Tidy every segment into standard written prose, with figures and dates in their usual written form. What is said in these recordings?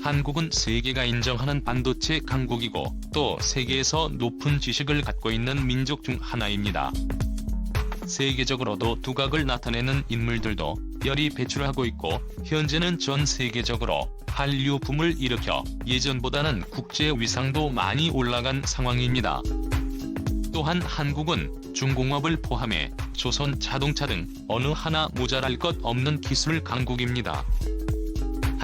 한국은 세계가 인정하는 반도체 강국이고 또 세계에서 높은 지식을 갖고 있는 민족 중 하나입니다. 세계적으로도 두각을 나타내는 인물들도 열이 배출하고 있고 현재는 전 세계적으로 한류 붐을 일으켜 예전보다는 국제 위상도 많이 올라간 상황입니다. 또한 한국은 중공업을 포함해 조선 자동차 등 어느 하나 모자랄 것 없는 기술 강국입니다.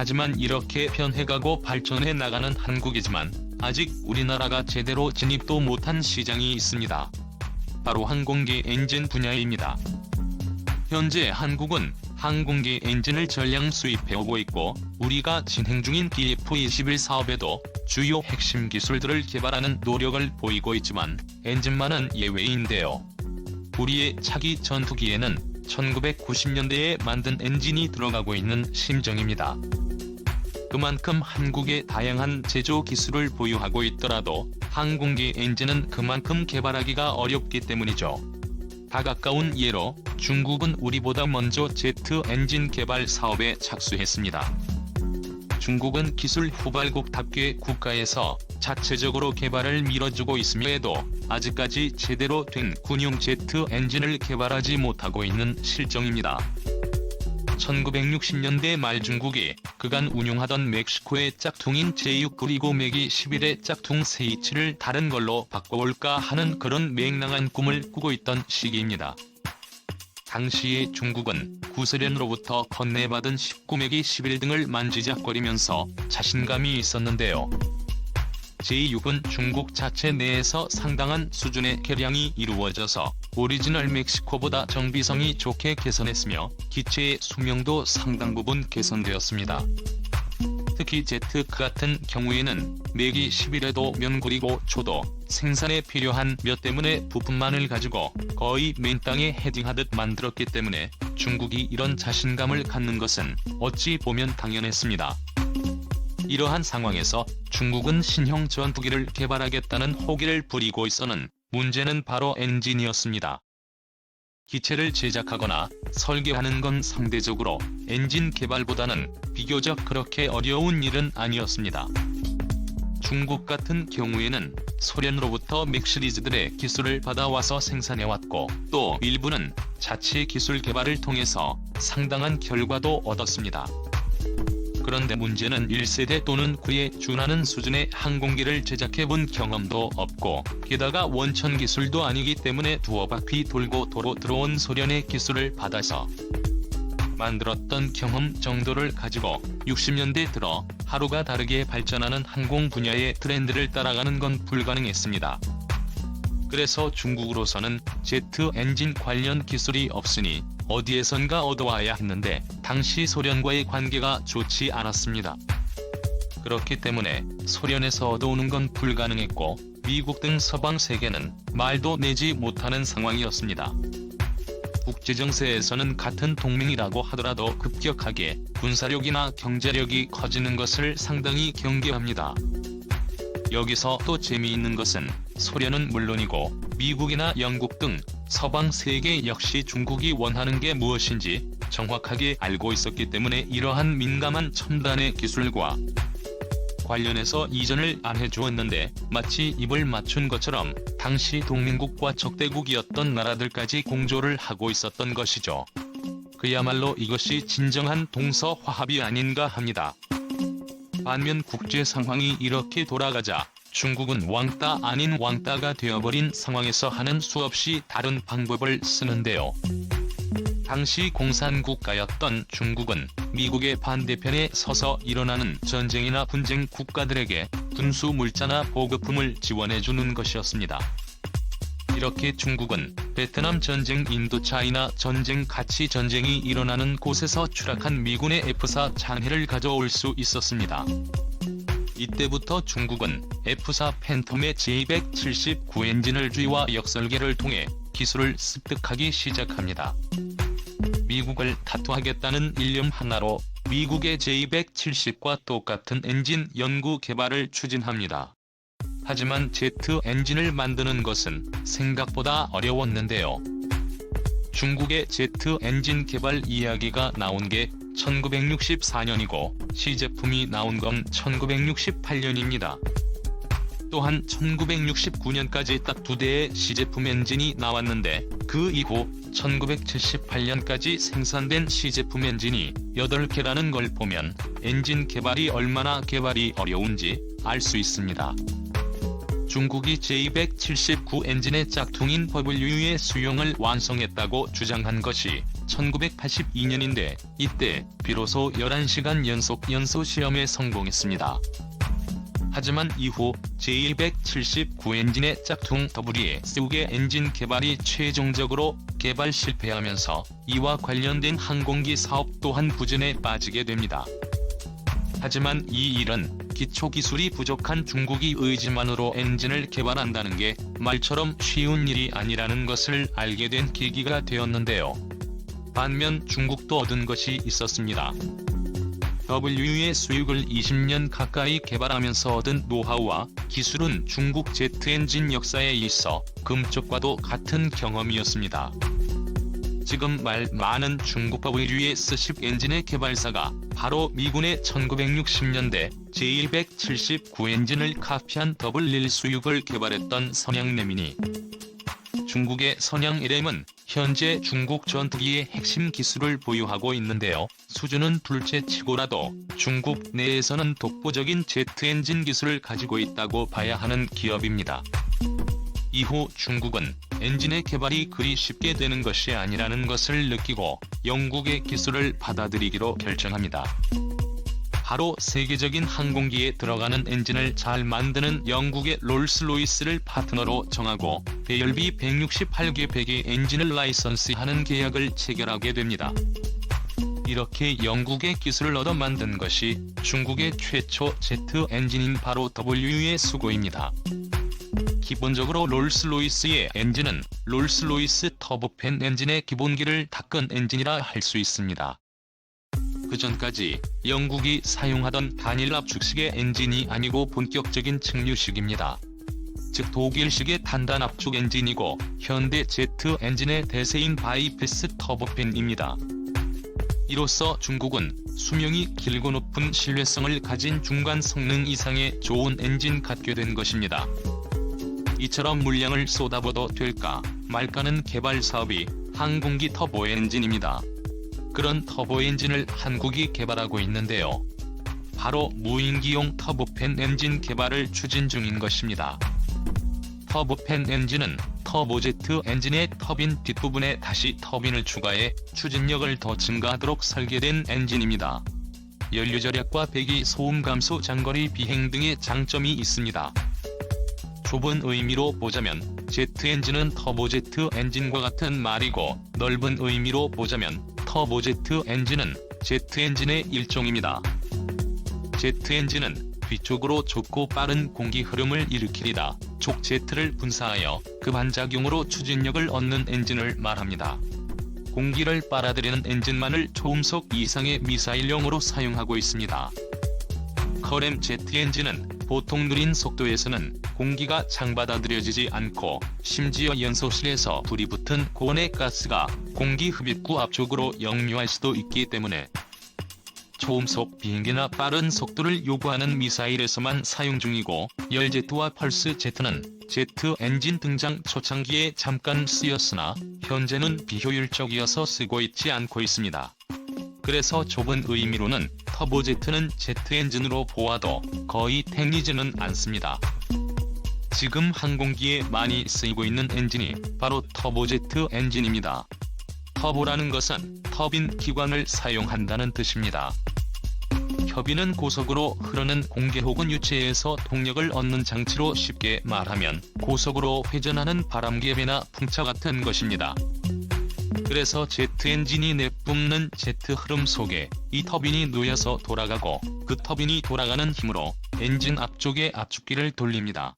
하지만 이렇게 변해가고 발전해 나가는 한국이지만 아직 우리나라가 제대로 진입도 못한 시장이 있습니다. 바로 항공기 엔진 분야입니다. 현재 한국은 항공기 엔진을 전량 수입해오고 있고 우리가 진행 중인 DF-21 사업에도 주요 핵심 기술들을 개발하는 노력을 보이고 있지만 엔진만은 예외인데요. 우리의 차기 전투기에는 1990년대에 만든 엔진이 들어가고 있는 심정입니다. 그만큼 한국의 다양한 제조 기술을 보유하고 있더라도 항공기 엔진은 그만큼 개발하기가 어렵기 때문이죠. 다가까운 예로 중국은 우리보다 먼저 제트 엔진 개발 사업에 착수했습니다. 중국은 기술 후발국답게 국가에서 자체적으로 개발을 밀어주고 있음에도 아직까지 제대로 된 군용 제트 엔진을 개발하지 못하고 있는 실정입니다. 1960년대 말 중국이 그간 운용하던 멕시코의 짝퉁인 J6 그리고 맥이 11의 짝퉁 C27을 다른 걸로 바꿔올까 하는 그런 맹랑한 꿈을 꾸고 있던 시기입니다. 당시에 중국은 구소련으로부터 건네받은 19맥이 11 등을 만지작거리면서 자신감이 있었는데요. J6은 중국 자체 내에서 상당한 수준의 개량이 이루어져서 오리지널 멕시코보다 정비성이 좋게 개선했으며 기체의 수명도 상당 부분 개선되었습니다. 특히 제트 같은 경우에는 맥이 11에도 면구리고 초도 생산에 필요한 몇 대문의 부품만을 가지고 거의 맨땅에 헤딩하듯 만들었기 때문에 중국이 이런 자신감을 갖는 것은 어찌 보면 당연했습니다. 이러한 상황에서 중국은 신형 전투기를 개발하겠다는 호기를 부리고 있어는 문제는 바로 엔진이었습니다. 기체를 제작하거나 설계하는 건 상대적으로 엔진 개발보다는 비교적 그렇게 어려운 일은 아니었습니다. 중국 같은 경우에는 소련으로부터 맥 시리즈들의 기술을 받아와서 생산해왔고 또 일부는 자체 기술 개발을 통해서 상당한 결과도 얻었습니다. 그런데 문제는 1세대 또는 그에 준하는 수준의 항공기를 제작해본 경험도 없고 게다가 원천 기술도 아니기 때문에 두어 바퀴 돌고 도로 들어온 소련의 기술을 받아서 만들었던 경험 정도를 가지고 60년대 들어 하루가 다르게 발전하는 항공 분야의 트렌드를 따라가는 건 불가능했습니다. 그래서 중국으로서는 제트 엔진 관련 기술이 없으니 어디에선가 얻어와야 했는데 당시 소련과의 관계가 좋지 않았습니다. 그렇기 때문에 소련에서 얻어오는 건 불가능했고 미국 등 서방 세계는 말도 내지 못하는 상황이었습니다. 국제정세에서는 같은 동맹이라고 하더라도 급격하게 군사력이나 경제력이 커지는 것을 상당히 경계합니다. 여기서 또 재미있는 것은 소련은 물론이고 미국이나 영국 등 서방 세계 역시 중국이 원하는 게 무엇인지 정확하게 알고 있었기 때문에 이러한 민감한 첨단의 기술과 관련해서 이전을 안 해주었는데 마치 입을 맞춘 것처럼 당시 동맹국과 적대국이었던 나라들까지 공조를 하고 있었던 것이죠. 그야말로 이것이 진정한 동서화합이 아닌가 합니다. 반면 국제 상황이 이렇게 돌아가자 중국은 왕따 아닌 왕따가 되어버린 상황에서 하는 수없이 다른 방법을 쓰는데요. 당시 공산국가였던 중국은 미국의 반대편에 서서 일어나는 전쟁이나 분쟁 국가들에게 군수 물자나 보급품을 지원해주는 것이었습니다. 이렇게 중국은 베트남 전쟁, 인도차이나 전쟁 같이 전쟁이 일어나는 곳에서 추락한 미군의 F-4 잔해를 가져올 수 있었습니다. 이때부터 중국은 F-4 팬텀의 J179 엔진을 주의와 역설계를 통해 기술을 습득하기 시작합니다. 미국을 타투하겠다는 일념 하나로 미국의 J170과 똑같은 엔진 연구 개발을 추진합니다. 하지만 제트 엔진을 만드는 것은 생각보다 어려웠는데요. 중국의 제트 엔진 개발 이야기가 나온 게 1964년이고 시제품이 나온 건 1968년입니다. 또한 1969년까지 딱 2대의 시제품 엔진이 나왔는데 그 이후 1978년까지 생산된 시제품 엔진이 8개라는 걸 보면 엔진 개발이 얼마나 개발이 어려운지 알 수 있습니다. 중국이 J179 엔진의 짝퉁인 WU의 수용을 완성했다고 주장한 것이 1982년인데 이때 비로소 11시간 연소 시험에 성공했습니다. 하지만 이후 J179 엔진의 짝퉁 WS6의 엔진 개발이 최종적으로 개발 실패하면서 이와 관련된 항공기 사업 또한 부진에 빠지게 됩니다. 하지만 이 일은 기초기술이 부족한 중국이 의지만으로 엔진을 개발한다는 게 말처럼 쉬운 일이 아니라는 것을 알게 된 계기가 되었는데요. 반면 중국도 얻은 것이 있었습니다. WU의 수육을 20년 가까이 개발하면서 얻은 노하우와 기술은 중국 제트 엔진 역사에 있어 금쪽과도 같은 경험이었습니다. 지금 많은 중국 WS10 엔진의 개발사가 바로 미군의 1960년대 J179 엔진을 카피한 W1 수육을 개발했던 선양램이니 중국의 선양LM은 현재 중국 전투기의 핵심 기술을 보유하고 있는데요. 수준은 둘째치고라도 중국 내에서는 독보적인 제트 엔진 기술을 가지고 있다고 봐야 하는 기업입니다. 이후 중국은 엔진의 개발이 그리 쉽게 되는 것이 아니라는 것을 느끼고 영국의 기술을 받아들이기로 결정합니다. 바로 세계적인 항공기에 들어가는 엔진을 잘 만드는 영국의 롤스로이스를 파트너로 정하고 배열비 168개 100의 엔진을 라이선스하는 계약을 체결하게 됩니다. 이렇게 영국의 기술을 얻어 만든 것이 중국의 최초 제트 엔진인 바로 WU의 수고입니다. 기본적으로 롤스로이스의 엔진은 롤스로이스 터보팬 엔진의 기본기를 닦은 엔진이라 할 수 있습니다. 그 전까지 영국이 사용하던 단일 압축식의 엔진이 아니고 본격적인 측류식입니다. 즉 독일식의 단단 압축 엔진이고 현대 제트 엔진의 대세인 바이패스 터보팬입니다. 이로써 중국은 수명이 길고 높은 신뢰성을 가진 중간 성능 이상의 좋은 엔진 갖게 된 것입니다. 이처럼 물량을 쏟아부어도 될까 말까는 개발 사업이 항공기 터보 엔진입니다. 그런 터보 엔진을 한국이 개발하고 있는데요. 바로 무인기용 터보팬 엔진 개발을 추진 중인 것입니다. 터보팬 엔진은 터보제트 엔진의 터빈 뒷부분에 다시 터빈을 추가해 추진력을 더 증가하도록 설계된 엔진입니다. 연료 절약과 배기 소음 감소 장거리 비행 등의 장점이 있습니다. 좁은 의미로 보자면 제트 엔진은 터보제트 엔진과 같은 말이고 넓은 의미로 보자면 터보제트 엔진은 제트 엔진의 일종입니다. 제트 엔진은 뒤쪽으로 좁고 빠른 공기 흐름을 일으키리다 쪽 제트를 분사하여 그 반작용으로 추진력을 얻는 엔진을 말합니다. 공기를 빨아들이는 엔진만을 초음속 이상의 미사일용으로 사용하고 있습니다. 커램 제트 엔진은 보통 느린 속도에서는 공기가 장받아들여지지 않고 심지어 연소실에서 불이 붙은 고온의 가스가 공기 흡입구 앞쪽으로 역류할 수도 있기 때문에 초음속 비행기나 빠른 속도를 요구하는 미사일에서만 사용 중이고 열제트와 펄스 제트는 제트 엔진 등장 초창기에 잠깐 쓰였으나 현재는 비효율적이어서 쓰고 있지 않고 있습니다. 그래서 좁은 의미로는 터보제트는 제트 엔진으로 보아도 거의 탱리지는 않습니다. 지금 항공기에 많이 쓰이고 있는 엔진이 바로 터보제트 엔진입니다. 터보라는 것은 터빈 기관을 사용한다는 뜻입니다. 터빈은 고속으로 흐르는 공기 혹은 유체에서 동력을 얻는 장치로 쉽게 말하면 고속으로 회전하는 바람개비나 풍차 같은 것입니다. 그래서 제트 엔진이 내뿜는 제트 흐름 속에 이 터빈이 놓여서 돌아가고 그 터빈이 돌아가는 힘으로 엔진 앞쪽에 압축기를 돌립니다.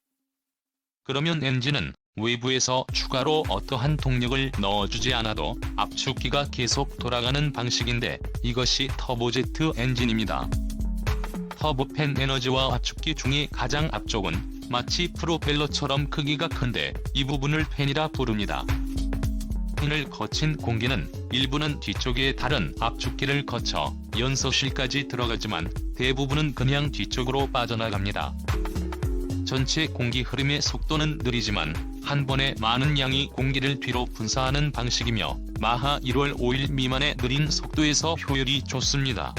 그러면 엔진은 외부에서 추가로 어떠한 동력을 넣어주지 않아도 압축기가 계속 돌아가는 방식인데 이것이 터보제트 엔진입니다. 터보팬 에너지와 압축기 중에 가장 앞쪽은 마치 프로펠러처럼 크기가 큰데 이 부분을 팬이라 부릅니다. 터보팬을 거친 공기는 일부는 뒤쪽의 다른 압축기를 거쳐 연소실까지 들어가지만 대부분은 그냥 뒤쪽으로 빠져나갑니다. 전체 공기 흐름의 속도는 느리지만 한 번에 많은 양의 공기를 뒤로 분사하는 방식이며 마하 1월 5일 미만의 느린 속도에서 효율이 좋습니다.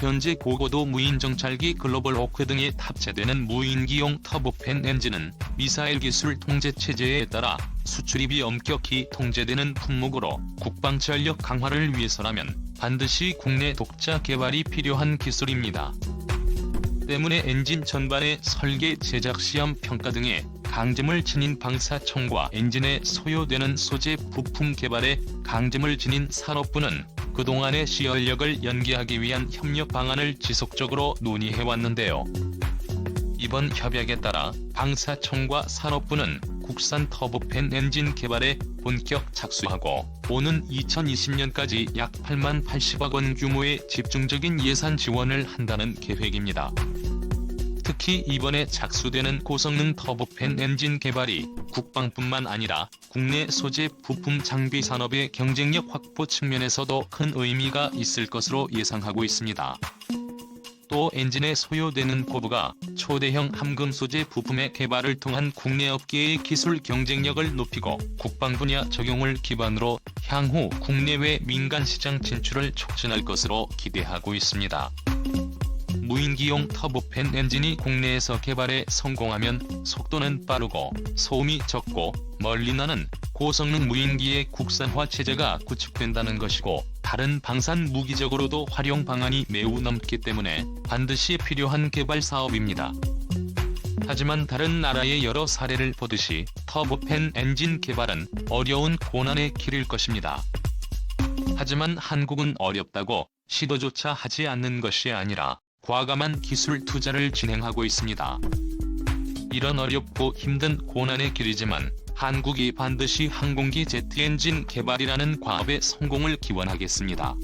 현재 고고도 무인 정찰기 글로벌 호크 등에 탑재되는 무인기용 터보팬 엔진은 미사일 기술 통제 체제에 따라 수출입이 엄격히 통제되는 품목으로 국방 전력 강화를 위해서라면 반드시 국내 독자 개발이 필요한 기술입니다. 때문에 엔진 전반의 설계, 제작, 시험, 평가 등의 강점을 지닌 방사청과 엔진에 소요되는 소재 부품 개발에 강점을 지닌 산업부는 그동안의 시연력을 연계하기 위한 협력 방안을 지속적으로 논의해왔는데요. 이번 협약에 따라 방사청과 산업부는 국산 터보팬 엔진 개발에 본격 착수하고 오는 2020년까지 약 8만 80억 원 규모의 집중적인 예산 지원을 한다는 계획입니다. 특히 이번에 착수되는 고성능 터보팬 엔진 개발이 국방뿐만 아니라 국내 소재 부품 장비 산업의 경쟁력 확보 측면에서도 큰 의미가 있을 것으로 예상하고 있습니다. 또 엔진에 소요되는 포부가 초대형 함금 소재 부품의 개발을 통한 국내 업계의 기술 경쟁력을 높이고 국방 분야 적용을 기반으로 향후 국내외 민간 시장 진출을 촉진할 것으로 기대하고 있습니다. 무인기용 터보팬 엔진이 국내에서 개발에 성공하면 속도는 빠르고 소음이 적고 멀리 나는 고성능 무인기의 국산화 체제가 구축된다는 것이고 다른 방산 무기적으로도 활용 방안이 매우 넘기 때문에 반드시 필요한 개발 사업입니다. 하지만 다른 나라의 여러 사례를 보듯이 터보팬 엔진 개발은 어려운 고난의 길일 것입니다. 하지만 한국은 어렵다고 시도조차 하지 않는 것이 아니라 과감한 기술 투자를 진행하고 있습니다. 이런 어렵고 힘든 고난의 길이지만 한국이 반드시 항공기 제트 엔진 개발이라는 과업의 성공을 기원하겠습니다.